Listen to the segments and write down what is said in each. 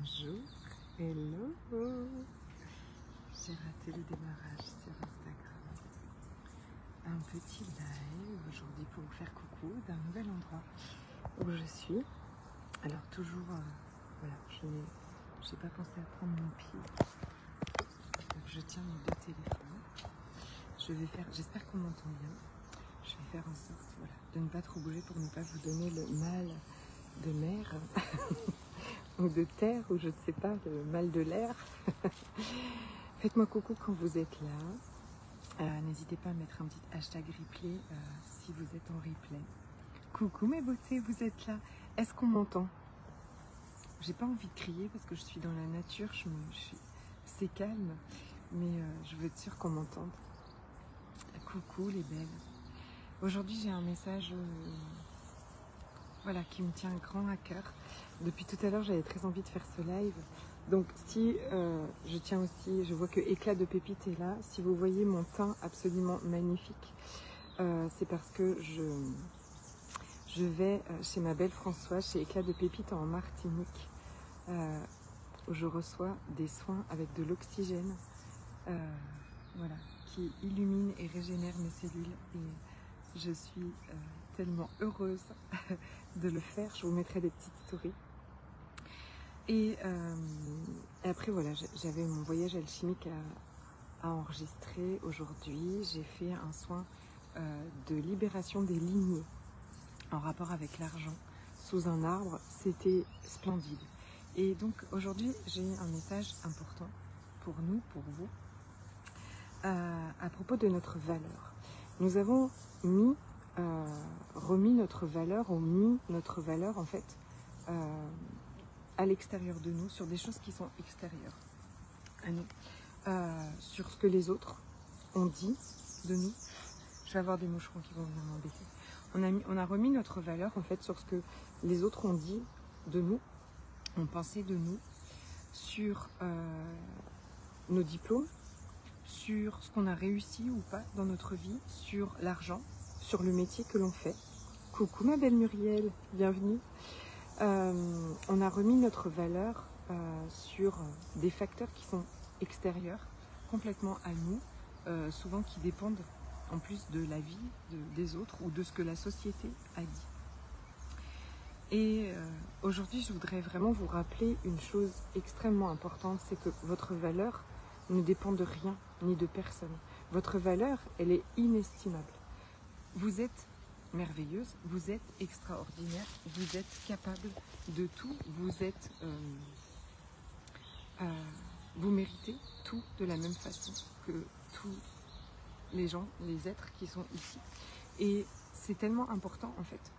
Bonjour, hello. J'ai raté le démarrage sur Instagram. Un petit live aujourd'hui pour vous faire coucou d'un nouvel endroit où je suis. Alors toujours, voilà, je n'ai pas pensé à prendre mon pied. Donc je tiens mes deux téléphones. J'espère qu'on m'entend bien. Je vais faire en sorte, voilà, de ne pas trop bouger pour ne pas vous donner le mal de mer ou de terre, ou je ne sais pas, le mal de l'air. Faites-moi coucou quand vous êtes là. N'hésitez pas à mettre un petit hashtag replay si vous êtes en replay. Coucou mes beautés, vous êtes là. Est-ce qu'on m'entend? J'ai pas envie de crier parce que je suis dans la nature, c'est calme, mais je veux être sûre qu'on m'entende. Coucou les belles. Aujourd'hui j'ai un message voilà, qui me tient grand à cœur. Depuis tout à l'heure j'avais très envie de faire ce live. Donc si je tiens aussi, je vois que Éclat de Pépite est là. Si vous voyez mon teint absolument magnifique, c'est parce que je vais chez ma belle Françoise, chez Éclat de Pépite en Martinique, où je reçois des soins avec de l'oxygène, voilà, qui illumine et régénère mes cellules. Et je suis tellement heureuse de le faire. Je vous mettrai des petites stories. Et après voilà, j'avais mon voyage alchimique à enregistrer aujourd'hui. J'ai fait un soin de libération des lignées en rapport avec l'argent sous un arbre. C'était splendide. Et donc aujourd'hui j'ai un message important pour nous, pour vous, à propos de notre valeur. Nous avons remis notre valeur, ou mis notre valeur en fait à l'extérieur de nous, sur des choses qui sont extérieures à nous, sur ce que les autres ont dit de nous. Je vais avoir des moucherons qui vont venir m'embêter. On a remis notre valeur en fait sur ce que les autres ont dit de nous, ont pensé de nous, sur nos diplômes, sur ce qu'on a réussi ou pas dans notre vie, sur l'argent, sur le métier que l'on fait. Coucou ma belle Muriel, bienvenue. On a remis notre valeur sur des facteurs qui sont extérieurs, complètement à nous, souvent qui dépendent en plus de la vie des autres ou de ce que la société a dit. Et aujourd'hui, je voudrais vraiment vous rappeler une chose extrêmement importante, c'est que votre valeur ne dépend de rien ni de personne. Votre valeur, elle est inestimable. Vous êtes merveilleuse, vous êtes extraordinaire, vous êtes capable de tout, vous méritez tout de la même façon que tous les gens, les êtres qui sont ici. Et c'est tellement important en fait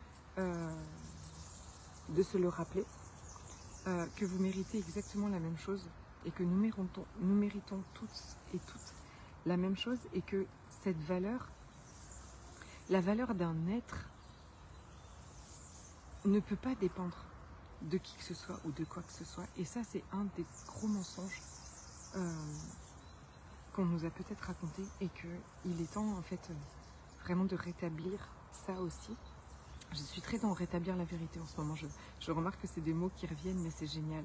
de se le rappeler, que vous méritez exactement la même chose et que nous méritons tous et toutes la même chose, et que cette valeur, la valeur d'un être, ne peut pas dépendre de qui que ce soit ou de quoi que ce soit. Et ça, c'est un des gros mensonges qu'on nous a peut-être raconté, et qu'il est temps en fait vraiment de rétablir ça aussi. Je suis très dans rétablir la vérité en ce moment. Je remarque que c'est des mots qui reviennent, mais c'est génial.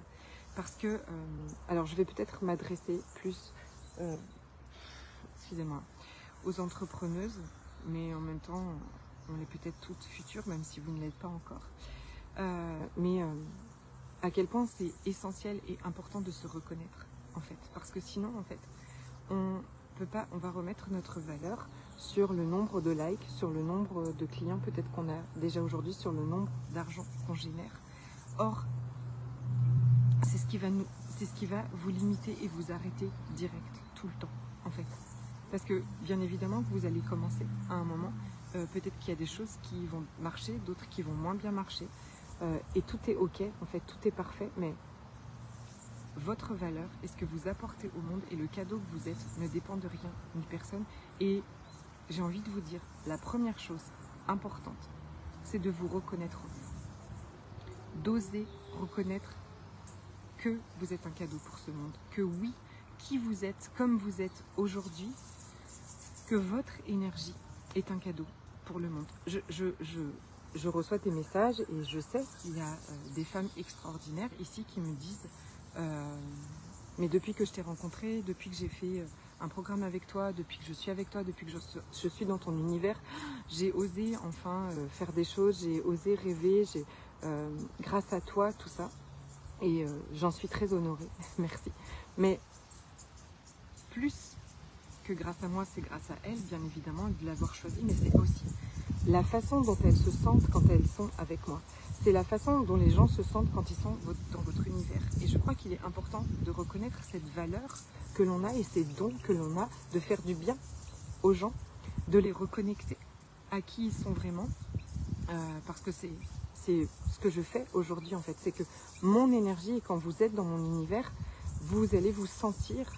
Parce que, alors je vais peut-être m'adresser plus, excusez-moi, aux entrepreneuses, mais en même temps, on est peut-être toutes futures, même si vous ne l'êtes pas encore. Mais à quel point c'est essentiel et important de se reconnaître, en fait. Parce que sinon, en fait, on va remettre notre valeur sur le nombre de likes, sur le nombre de clients peut-être qu'on a déjà aujourd'hui, sur le nombre d'argent qu'on génère. Or, c'est ce qui va vous limiter et vous arrêter direct, tout le temps, en fait. Parce que, bien évidemment, que vous allez commencer à un moment, peut-être qu'il y a des choses qui vont marcher, d'autres qui vont moins bien marcher, et tout est ok, en fait, tout est parfait, mais votre valeur et ce que vous apportez au monde et le cadeau que vous êtes ne dépend de rien ni personne. Et j'ai envie de vous dire, la première chose importante, c'est de vous reconnaître, d'oser reconnaître que vous êtes un cadeau pour ce monde, que oui, qui vous êtes, comme vous êtes aujourd'hui, que votre énergie est un cadeau pour le monde. Je reçois tes messages et je sais qu'il y a des femmes extraordinaires ici qui me disent Mais depuis que je t'ai rencontré, depuis que j'ai fait un programme avec toi, depuis que je suis avec toi, depuis que je suis dans ton univers, j'ai osé enfin faire des choses, j'ai osé rêver, grâce à toi, tout ça. Et j'en suis très honorée, merci. Mais plus que grâce à moi, c'est grâce à elles, bien évidemment, de l'avoir choisi, mais c'est aussi la façon dont elles se sentent quand elles sont avec moi. C'est la façon dont les gens se sentent quand ils sont dans votre univers. Et je crois qu'il est important de reconnaître cette valeur que l'on a et ces dons que l'on a de faire du bien aux gens, de les reconnecter à qui ils sont vraiment, parce que c'est ce que je fais aujourd'hui en fait. C'est que mon énergie, et quand vous êtes dans mon univers, vous allez vous sentir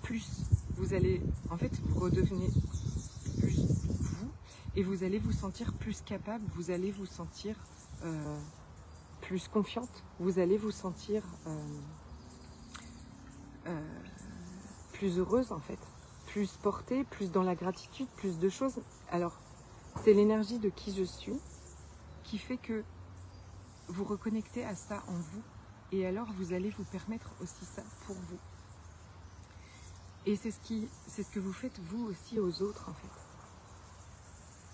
plus. Vous allez, en fait, vous redevenez plus vous, et vous allez vous sentir plus capable, vous allez vous sentir plus confiante, vous allez vous sentir plus heureuse en fait, plus portée, plus dans la gratitude, plus de choses. Alors, c'est l'énergie de qui je suis qui fait que vous reconnectez à ça en vous, et alors vous allez vous permettre aussi ça pour vous. Et c'est ce que vous faites vous aussi aux autres en fait.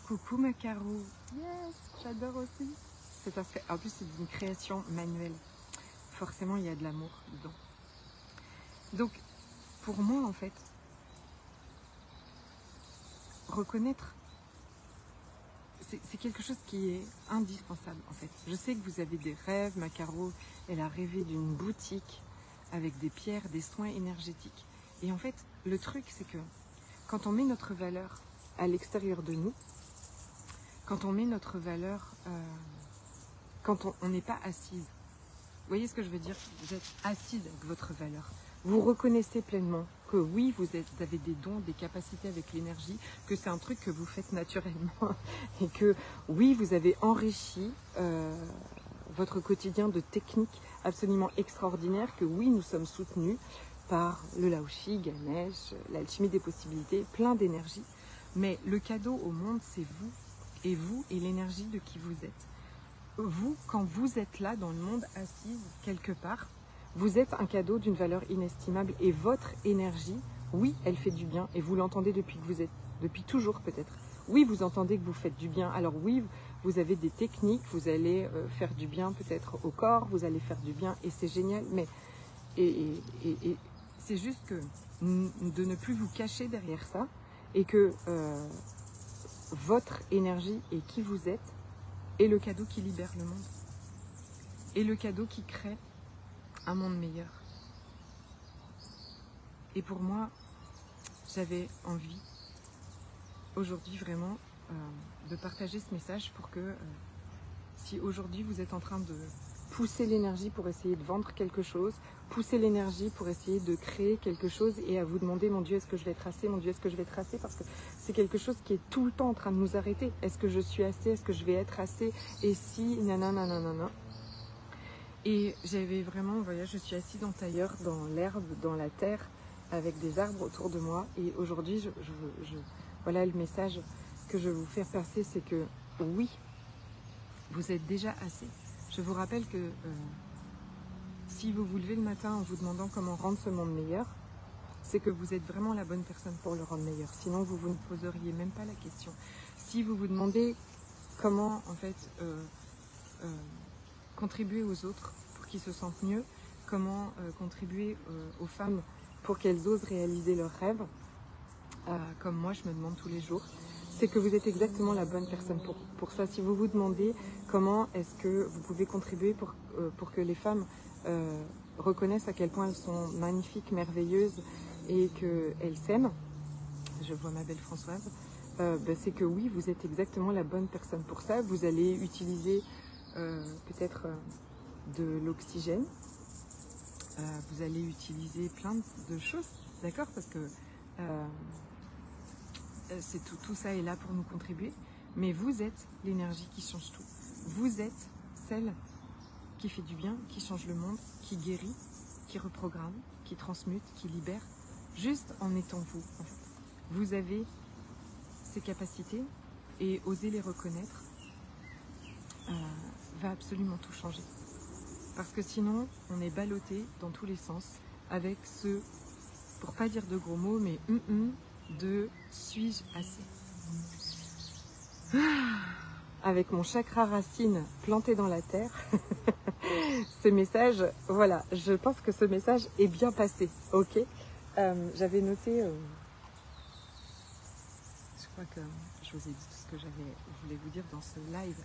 Coucou ma Caro, yes, j'adore aussi. C'est parce que, en plus c'est une création manuelle. Forcément il y a de l'amour dedans. Donc pour moi en fait, reconnaître, c'est quelque chose qui est indispensable en fait. Je sais que vous avez des rêves, ma Caro, elle a rêvé d'une boutique avec des pierres, des soins énergétiques. Et en fait, le truc c'est que quand on met notre valeur à l'extérieur de nous, quand on met notre valeur, quand on n'est pas assise, vous voyez ce que je veux dire? Vous êtes assise avec votre valeur. Vous reconnaissez pleinement que oui, vous avez des dons, des capacités avec l'énergie, que c'est un truc que vous faites naturellement et que oui, vous avez enrichi votre quotidien de techniques absolument extraordinaires, que oui, nous sommes soutenus par le Laoshi, Ganesh, l'alchimie des possibilités, plein d'énergie. Mais le cadeau au monde, c'est vous et l'énergie de qui vous êtes. Vous, quand vous êtes là dans le monde, assise quelque part, vous êtes un cadeau d'une valeur inestimable, et votre énergie, oui, elle fait du bien, et vous l'entendez depuis que vous êtes, depuis toujours peut-être. Oui, vous entendez que vous faites du bien. Alors oui, vous avez des techniques, vous allez faire du bien peut-être au corps, vous allez faire du bien, et c'est génial. Mais et c'est juste que de ne plus vous cacher derrière ça, et que votre énergie et qui vous êtes est le cadeau qui libère le monde, et le cadeau qui crée un monde meilleur. Et pour moi, j'avais envie aujourd'hui vraiment de partager ce message pour que si aujourd'hui vous êtes en train de pousser l'énergie pour essayer de vendre quelque chose, pousser l'énergie pour essayer de créer quelque chose, et à vous demander, mon Dieu, est-ce que je vais tracer, mon Dieu, est-ce que je vais tracer, parce que c'est quelque chose qui est tout le temps en train de nous arrêter. Est-ce que je suis assez, est-ce que je vais être assez, et si, nanana. Et j'avais vraiment, vous voyez, je suis assise en tailleur, dans l'herbe, dans la terre, avec des arbres autour de moi. Et aujourd'hui, voilà le message que je veux vous faire passer, c'est que oui, vous êtes déjà assez. Je vous rappelle que si vous vous levez le matin en vous demandant comment rendre ce monde meilleur, c'est que vous êtes vraiment la bonne personne pour le rendre meilleur. Sinon, vous ne poseriez même pas la question. Si vous vous demandez comment, en fait, contribuer aux autres pour qu'ils se sentent mieux, comment contribuer aux femmes pour qu'elles osent réaliser leurs rêves, comme moi je me demande tous les jours, c'est que vous êtes exactement la bonne personne pour ça. Si vous vous demandez comment est-ce que vous pouvez contribuer pour que les femmes reconnaissent à quel point elles sont magnifiques, merveilleuses, et qu'elles s'aiment, je vois ma belle Françoise, c'est que oui, vous êtes exactement la bonne personne pour ça. Vous allez utiliser peut-être de l'oxygène, vous allez utiliser plein de choses, d'accord, parce que tout ça est là pour nous contribuer, mais vous êtes l'énergie qui change tout. Vous êtes celle qui fait du bien, qui change le monde, qui guérit, qui reprogramme, qui transmute, qui libère, juste en étant vous, en fait. Vous avez ces capacités, et oser les reconnaître va absolument tout changer. Parce que sinon, on est ballotté dans tous les sens avec ce, pour pas dire de gros mots, mais de suis-je assez. Avec mon chakra racine planté dans la terre, ce message, voilà, je pense que ce message est bien passé, ok. J'avais noté, je crois que je vous ai dit tout ce que je voulais vous dire dans ce live.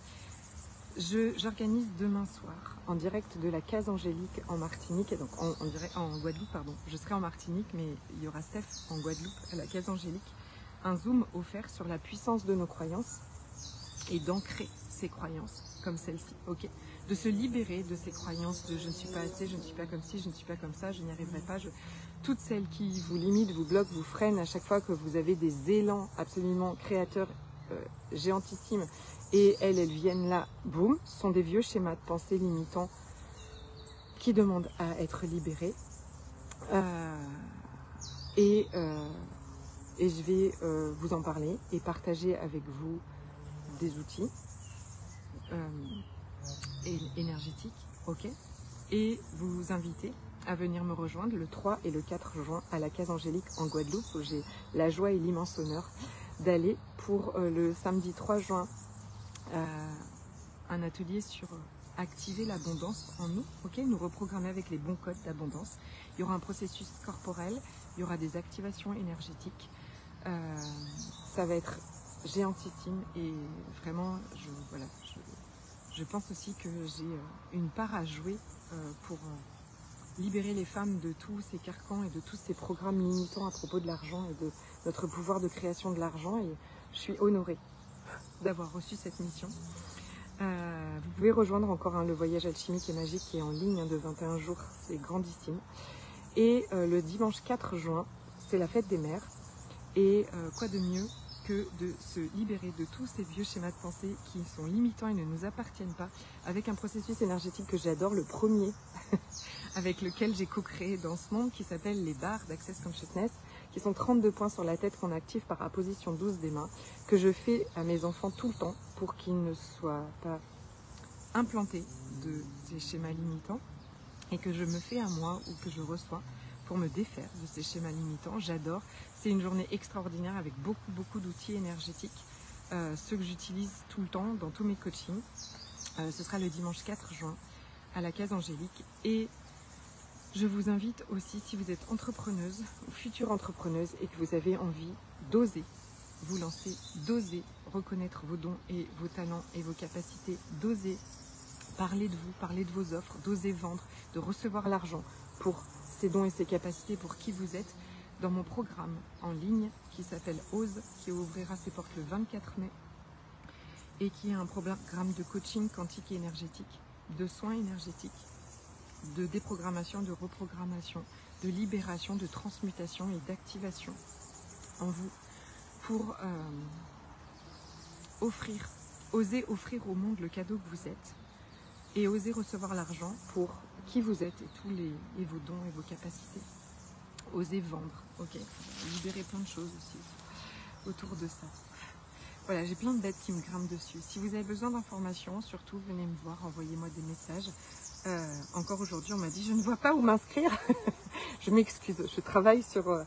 J'organise demain soir, en direct de la Case Angélique en Martinique, et donc en Guadeloupe, pardon. Je serai en Martinique, mais il y aura Steph en Guadeloupe, à la Case Angélique, un Zoom offert sur la puissance de nos croyances et d'ancrer ces croyances comme celle-ci, ok. De se libérer de ces croyances de je ne suis pas assez, je ne suis pas comme ci, je ne suis pas comme ça, je n'y arriverai pas. Toutes celles qui vous limitent, vous bloquent, vous freinent à chaque fois que vous avez des élans absolument créateurs géantissimes et elles viennent là, boum, sont des vieux schémas de pensée limitants qui demandent à être libérés. Et je vais vous en parler et partager avec vous des outils énergétiques, ok, et vous inviter à venir me rejoindre le 3 et le 4 juin à la Case Angélique en Guadeloupe, où j'ai la joie et l'immense honneur d'aller pour le samedi 3 juin un atelier sur activer l'abondance en nous, ok, nous reprogrammer avec les bons codes d'abondance. Il y aura un processus corporel, il y aura des activations énergétiques, ça va être géantissime et vraiment, je pense aussi que j'ai une part à jouer pour libérer les femmes de tous ces carcans et de tous ces programmes limitants à propos de l'argent et de notre pouvoir de création de l'argent, et je suis honorée d'avoir reçu cette mission. Vous pouvez rejoindre encore le voyage alchimique et magique qui est en ligne de 21 jours, c'est grandissime. Et le dimanche 4 juin, c'est la fête des mères. Et quoi de mieux que de se libérer de tous ces vieux schémas de pensée qui sont limitants et ne nous appartiennent pas, avec un processus énergétique que j'adore, le premier, avec lequel j'ai co-créé dans ce monde, qui s'appelle les barres d'Access Consciousness, qui sont 32 points sur la tête qu'on active par la position 12 des mains, que je fais à mes enfants tout le temps pour qu'ils ne soient pas implantés de ces schémas limitants, et que je me fais à moi ou que je reçois pour me défaire de ces schémas limitants. J'adore. C'est une journée extraordinaire avec beaucoup d'outils énergétiques, ceux que j'utilise tout le temps dans tous mes coachings. Ce sera le dimanche 4 juin à la Case Angélique. Et je vous invite aussi, si vous êtes entrepreneuse ou future entrepreneuse et que vous avez envie d'oser vous lancer, d'oser reconnaître vos dons et vos talents et vos capacités, d'oser parler de vous, parler de vos offres, d'oser vendre, de recevoir l'argent pour ces dons et ces capacités, pour qui vous êtes, dans mon programme en ligne qui s'appelle Ose, qui ouvrira ses portes le 24 mai et qui est un programme de coaching quantique et énergétique, de soins énergétiques, de déprogrammation, de reprogrammation, de libération, de transmutation et d'activation en vous pour oser offrir au monde le cadeau que vous êtes et oser recevoir l'argent pour qui vous êtes et vos dons et vos capacités. Oser vendre, ok. Libérer plein de choses aussi autour de ça. Voilà, j'ai plein de bêtes qui me grimpent dessus. Si vous avez besoin d'informations, surtout venez me voir, envoyez-moi des messages. Encore aujourd'hui, on m'a dit je ne vois pas où m'inscrire. Je m'excuse, je travaille sur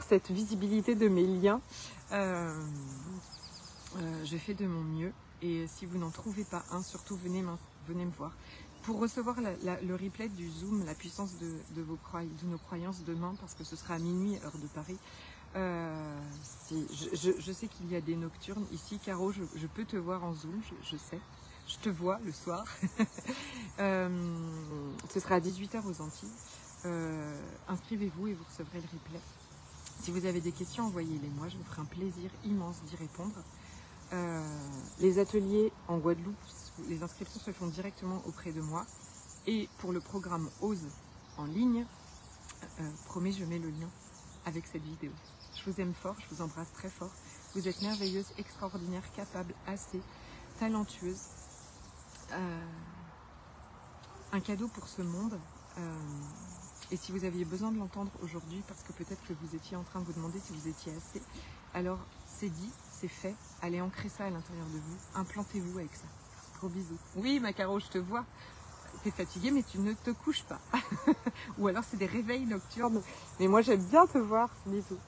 cette visibilité de mes liens. Je fais de mon mieux et si vous n'en trouvez pas un, surtout venez me voir. Pour recevoir le replay du Zoom, la puissance de nos croyances demain, parce que ce sera à minuit, heure de Paris. Je sais qu'il y a des nocturnes ici. Caro, je peux te voir en Zoom, je sais. Je te vois le soir. Ce sera à 18h aux Antilles. Inscrivez-vous et vous recevrez le replay. Si vous avez des questions, envoyez-les moi. Je me ferai un plaisir immense d'y répondre. Les ateliers en Guadeloupe, les inscriptions se font directement auprès de moi. Et pour le programme Ose en ligne, promis, je mets le lien avec cette vidéo. Je vous aime fort, je vous embrasse très fort. Vous êtes merveilleuse, extraordinaire, capable, assez, talentueuse. Un cadeau pour ce monde. Et si vous aviez besoin de l'entendre aujourd'hui, parce que peut-être que vous étiez en train de vous demander si vous étiez assez, alors c'est dit, c'est fait. Allez ancrer ça à l'intérieur de vous. Implantez-vous avec ça. Gros bisous. Oui, ma Caro, je te vois. tu es fatigué mais tu ne te couches pas. Ou alors c'est des réveils nocturnes. Mais moi j'aime bien te voir. Bisous.